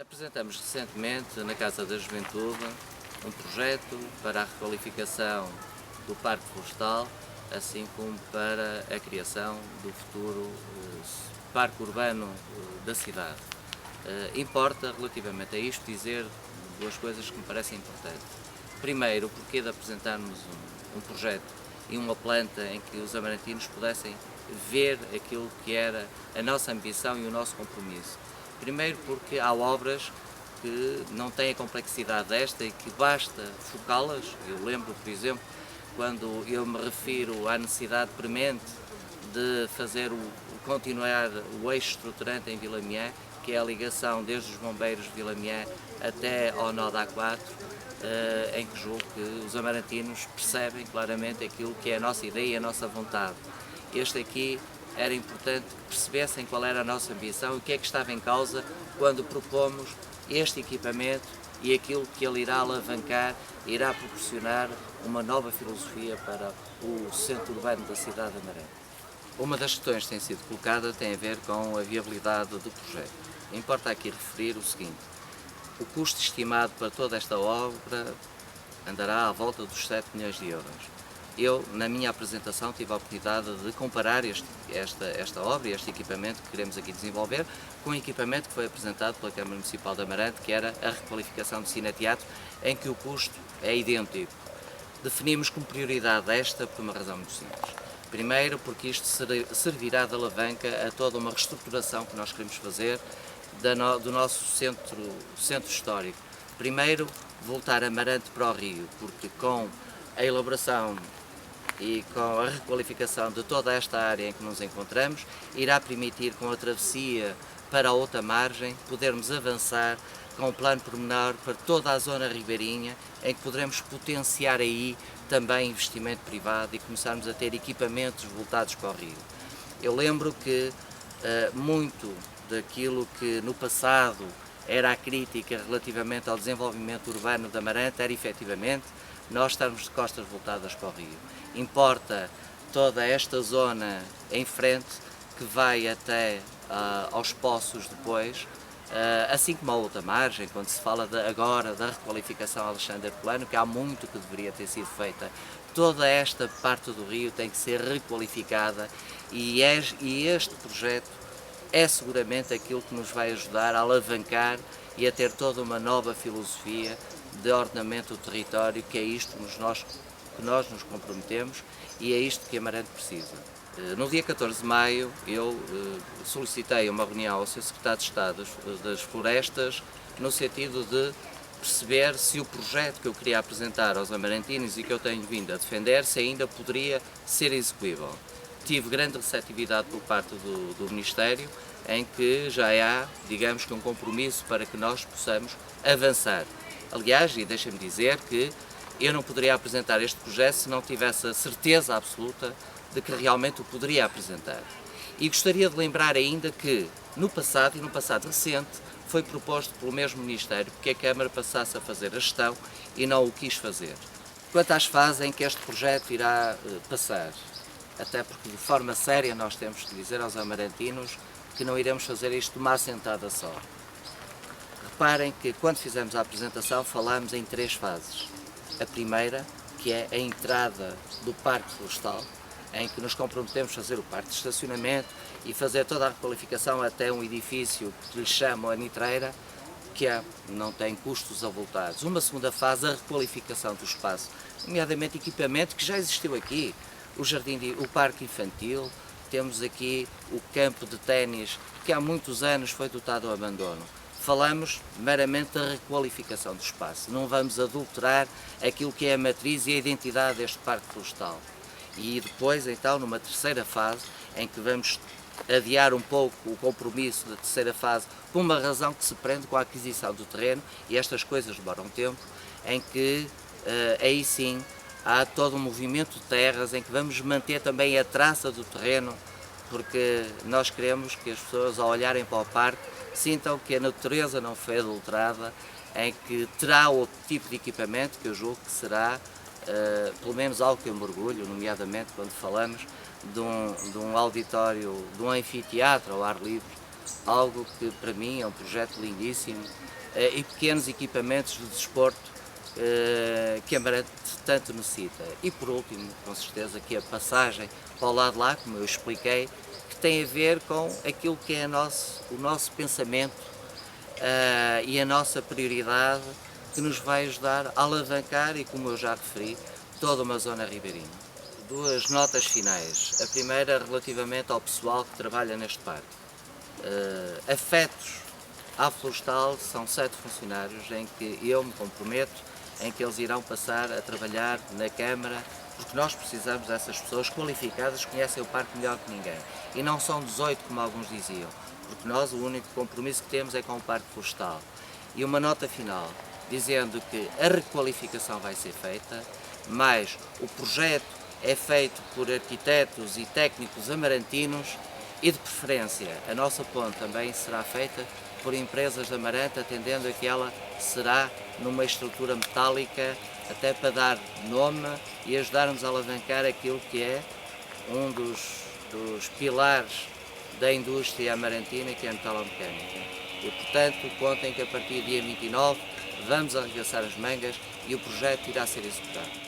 Apresentamos recentemente na Casa da Juventude um projeto para a requalificação do Parque Florestal, assim como para a criação do futuro Parque Urbano da cidade. Importa, relativamente a isto, dizer duas coisas que me parecem importantes. Primeiro, o porquê de apresentarmos um projeto e uma planta em que os amarantinos pudessem ver aquilo que era a nossa ambição e o nosso compromisso. Primeiro porque há obras que não têm a complexidade desta e que basta focá-las. Eu lembro, por exemplo, quando eu me refiro à necessidade premente de fazer continuar o eixo estruturante em Vilamiã, que é a ligação desde os bombeiros de Vilamiã até ao nó da A4, em que julgo que os amarantinos percebem claramente aquilo que é a nossa ideia e a nossa vontade. Este aqui era importante que percebessem qual era a nossa ambição e o que é que estava em causa quando propomos este equipamento e aquilo que ele irá alavancar, irá proporcionar uma nova filosofia para o centro urbano da cidade de Amarante. Uma das questões que tem sido colocada tem a ver com a viabilidade do projeto. Importa aqui referir o seguinte: o custo estimado para toda esta obra andará à volta dos 7 milhões de euros. Eu, na minha apresentação, tive a oportunidade de comparar esta obra e este equipamento que queremos aqui desenvolver com o equipamento que foi apresentado pela Câmara Municipal de Amarante, que era a requalificação do Cineteatro, em que o custo é idêntico. Definimos como prioridade esta por uma razão muito simples. Primeiro, porque isto servirá de alavanca a toda uma reestruturação que nós queremos fazer do nosso centro histórico. Primeiro, voltar Amarante para o Rio, porque com a elaboração e com a requalificação de toda esta área em que nos encontramos, irá permitir, com a travessia para a outra margem, podermos avançar com um plano pormenor para toda a zona ribeirinha, em que poderemos potenciar aí também investimento privado e começarmos a ter equipamentos voltados para o rio. Eu lembro que muito daquilo que no passado era a crítica relativamente ao desenvolvimento urbano de Amarante era efetivamente nós estarmos de costas voltadas para o rio. Importa toda esta zona em frente que vai até aos poços depois, assim como a outra margem, quando se fala agora da requalificação Alexandre Herculano, que há muito que deveria ter sido feita. Toda esta parte do rio tem que ser requalificada e este projeto é seguramente aquilo que nos vai ajudar a alavancar e a ter toda uma nova filosofia de ordenamento do território, que é isto que nós nos comprometemos e é isto que Amarante precisa. No dia 14 de maio eu solicitei uma reunião ao Sr. Secretário de Estado das Florestas no sentido de perceber se o projeto que eu queria apresentar aos amarantinos e que eu tenho vindo a defender, se ainda poderia ser execuível. Tive grande receptividade por parte do Ministério, em que já há, digamos que um compromisso para que nós possamos avançar. Aliás, e deixem-me dizer que eu não poderia apresentar este projeto se não tivesse a certeza absoluta de que realmente o poderia apresentar. E gostaria de lembrar ainda que, no passado, e no passado recente, foi proposto pelo mesmo Ministério que a Câmara passasse a fazer a gestão e não o quis fazer. Quanto às fases em que este projeto irá passar, até porque de forma séria nós temos que dizer aos amarantinos que não iremos fazer isto de uma assentada só. Reparem que quando fizemos a apresentação falámos em 3 fases. A primeira, que é a entrada do Parque Florestal, em que nos comprometemos a fazer o parque de estacionamento e fazer toda a requalificação até um edifício que lhe chamam a Nitreira, que não tem custos avultados. Uma segunda fase, a requalificação do espaço, nomeadamente equipamento que já existiu aqui, o parque infantil, temos aqui o campo de ténis que há muitos anos foi dotado ao abandono. Falamos meramente da requalificação do espaço, não vamos adulterar aquilo que é a matriz e a identidade deste parque florestal. E depois, então, numa terceira fase, em que vamos adiar um pouco o compromisso da terceira fase, por uma razão que se prende com a aquisição do terreno, e estas coisas demoram tempo, em que aí sim há todo um movimento de terras em que vamos manter também a traça do terreno, porque nós queremos que as pessoas, ao olharem para o parque, sintam que a natureza não foi adulterada, em que terá outro tipo de equipamento, que eu julgo que será, pelo menos algo que eu me orgulho, nomeadamente quando falamos de um auditório, de um anfiteatro ao ar livre, algo que para mim é um projeto lindíssimo, e pequenos equipamentos de desporto que a Amarante tanto necessita. E por último, com certeza, que a passagem para o lado de lá, como eu expliquei, que tem a ver com aquilo que é o nosso pensamento e a nossa prioridade, que nos vai ajudar a alavancar, e como eu já referi, toda uma zona ribeirinha. Duas notas finais. A primeira relativamente ao pessoal que trabalha neste parque. Afetos à Florestal são 7 funcionários em que eu me comprometo em que eles irão passar a trabalhar na Câmara, porque nós precisamos dessas pessoas qualificadas que conhecem o parque melhor que ninguém. E não são 18 como alguns diziam, porque nós o único compromisso que temos é com o Parque Florestal. E uma nota final, dizendo que a requalificação vai ser feita, mas o projeto é feito por arquitetos e técnicos amarantinos e, de preferência, a nossa ponte também será feita por empresas de Amarante, atendendo a que ela será numa estrutura metálica, até para dar nome e ajudar-nos a alavancar aquilo que é um dos pilares da indústria amarantina, que é a metalomecânica. E, portanto, contem que a partir do dia 29 vamos arregaçar as mangas e o projeto irá ser executado.